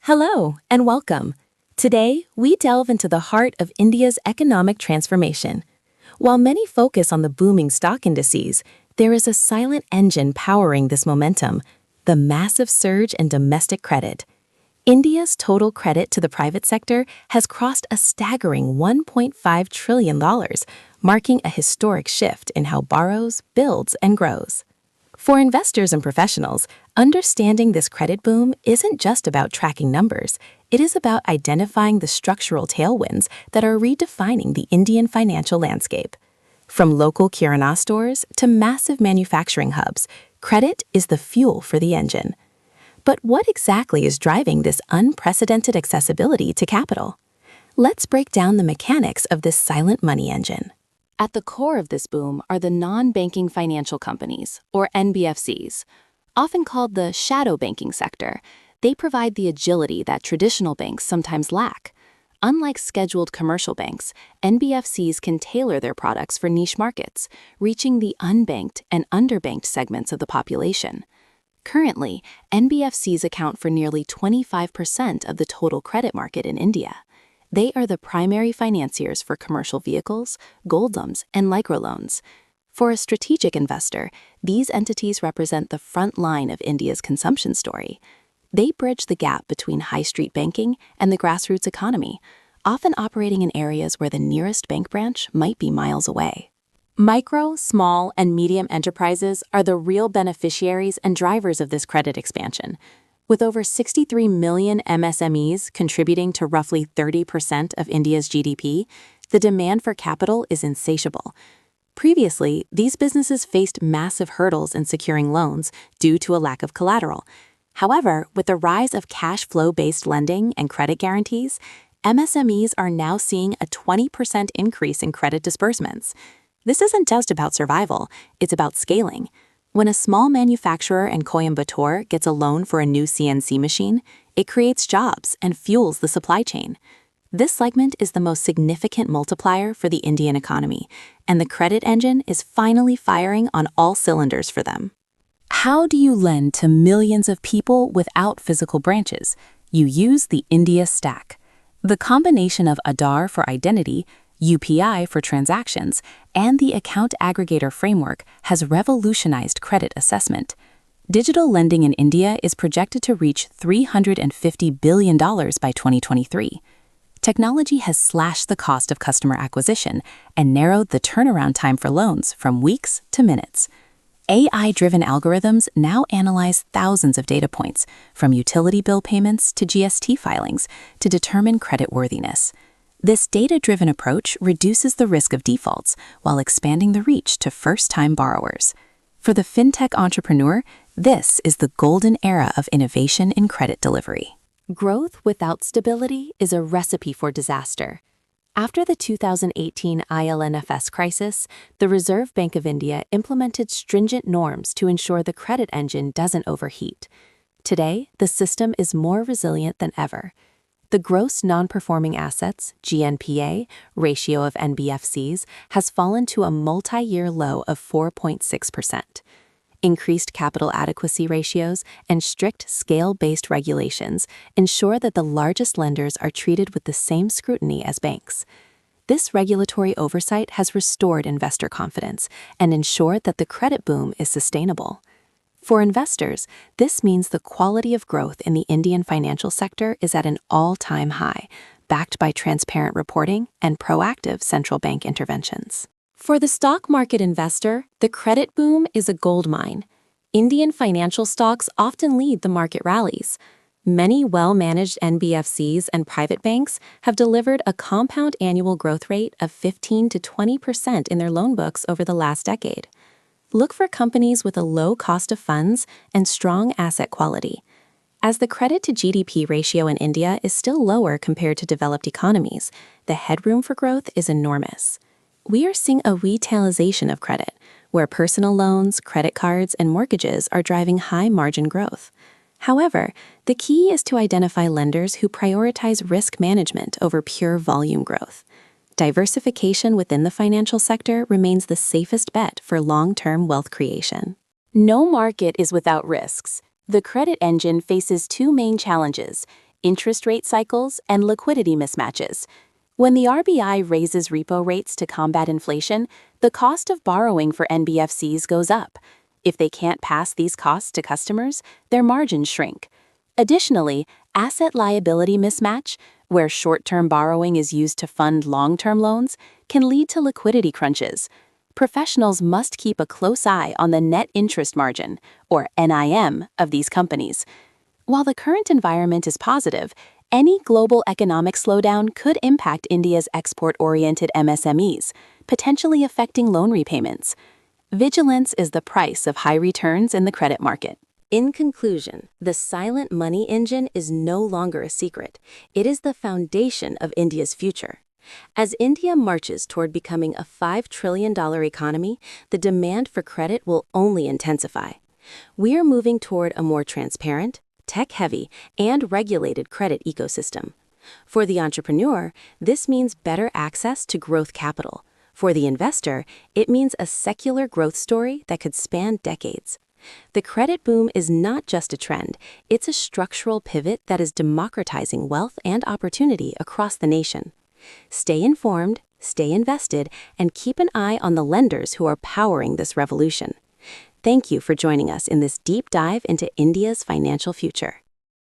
Hello and welcome. Today, we delve into the heart of India's economic transformation. While many focus on the booming stock indices, there is a silent engine powering this momentum: the massive surge in domestic credit. India's total credit to the private sector has crossed a staggering $1.5 trillion, marking a historic shift in how borrows, builds, and grows. For investors and professionals, understanding this credit boom isn't just about tracking numbers. It is about identifying the structural tailwinds that are redefining the Indian financial landscape. From local kirana stores to massive manufacturing hubs, credit is the fuel for the engine. But what exactly is driving this unprecedented accessibility to capital? Let's break down the mechanics of this silent money engine. At the core of this boom are the non-banking financial companies, or NBFCs. Often called the shadow banking sector, they provide the agility that traditional banks sometimes lack. Unlike scheduled commercial banks, NBFCs can tailor their products for niche markets, reaching the unbanked and underbanked segments of the population. Currently, NBFCs account for nearly 25% of the total credit market in India. They are the primary financiers for commercial vehicles, gold loans, and microloans. For a strategic investor, these entities represent the front line of India's consumption story. They bridge the gap between high street banking and the grassroots economy, often operating in areas where the nearest bank branch might be miles away. Micro, small, and medium enterprises are the real beneficiaries and drivers of this credit expansion. With over 63 million MSMEs contributing to roughly 30% of India's GDP, the demand for capital is insatiable. Previously, these businesses faced massive hurdles in securing loans due to a lack of collateral. However, with the rise of cash flow-based lending and credit guarantees, MSMEs are now seeing a 20% increase in credit disbursements. This isn't just about survival, it's about scaling. When a small manufacturer in Coimbatore gets a loan for a new CNC machine, it creates jobs and fuels the supply chain. This segment is the most significant multiplier for the Indian economy, and the credit engine is finally firing on all cylinders for them. How do you lend to millions of people without physical branches? You use the India Stack. The combination of Aadhaar for identity, UPI for transactions, and the account aggregator framework has revolutionized credit assessment. Digital lending in India is projected to reach $350 billion by 2023. Technology has slashed the cost of customer acquisition and narrowed the turnaround time for loans from weeks to minutes. AI-driven algorithms now analyze thousands of data points, from utility bill payments to GST filings, to determine creditworthiness. This data-driven approach reduces the risk of defaults while expanding the reach to first-time borrowers. For the fintech entrepreneur, this is the golden era of innovation in credit delivery. Growth without stability is a recipe for disaster. After the 2018 IL&FS crisis, the Reserve Bank of India implemented stringent norms to ensure the credit engine doesn't overheat. Today, the system is more resilient than ever. The gross non-performing assets (GNPA) ratio of NBFCs has fallen to a multi-year low of 4.6%. Increased capital adequacy ratios and strict scale-based regulations ensure that the largest lenders are treated with the same scrutiny as banks. This regulatory oversight has restored investor confidence and ensured that the credit boom is sustainable. For investors, this means the quality of growth in the Indian financial sector is at an all-time high, backed by transparent reporting and proactive central bank interventions. For the stock market investor, the credit boom is a goldmine. Indian financial stocks often lead the market rallies. Many well-managed NBFCs and private banks have delivered a compound annual growth rate of 15 to 20% in their loan books over the last decade. Look for companies with a low cost of funds and strong asset quality. As the credit-to-GDP ratio in India is still lower compared to developed economies, the headroom for growth is enormous. We are seeing a retailization of credit, where personal loans, credit cards, and mortgages are driving high-margin growth. However, the key is to identify lenders who prioritize risk management over pure volume growth. Diversification within the financial sector remains the safest bet for long-term wealth creation. No market is without risks. The credit engine faces two main challenges: interest rate cycles, and liquidity mismatches. When the RBI raises repo rates to combat inflation, the cost of borrowing for NBFCs goes up. If they can't pass these costs to customers, their margins shrink. Additionally, asset-liability mismatch, where short-term borrowing is used to fund long-term loans, can lead to liquidity crunches. Professionals must keep a close eye on the net interest margin, or NIM, of these companies. While the current environment is positive, any global economic slowdown could impact India's export-oriented MSMEs, potentially affecting loan repayments. Vigilance is the price of high returns in the credit market. In conclusion, the silent money engine is no longer a secret. It is the foundation of India's future. As India marches toward becoming a $5 trillion economy, the demand for credit will only intensify. We are moving toward a more transparent, tech-heavy, and regulated credit ecosystem. For the entrepreneur, this means better access to growth capital. For the investor, it means a secular growth story that could span decades. The credit boom is not just a trend, it's a structural pivot that is democratizing wealth and opportunity across the nation. Stay informed, stay invested, and keep an eye on the lenders who are powering this revolution. Thank you for joining us in this deep dive into India's financial future.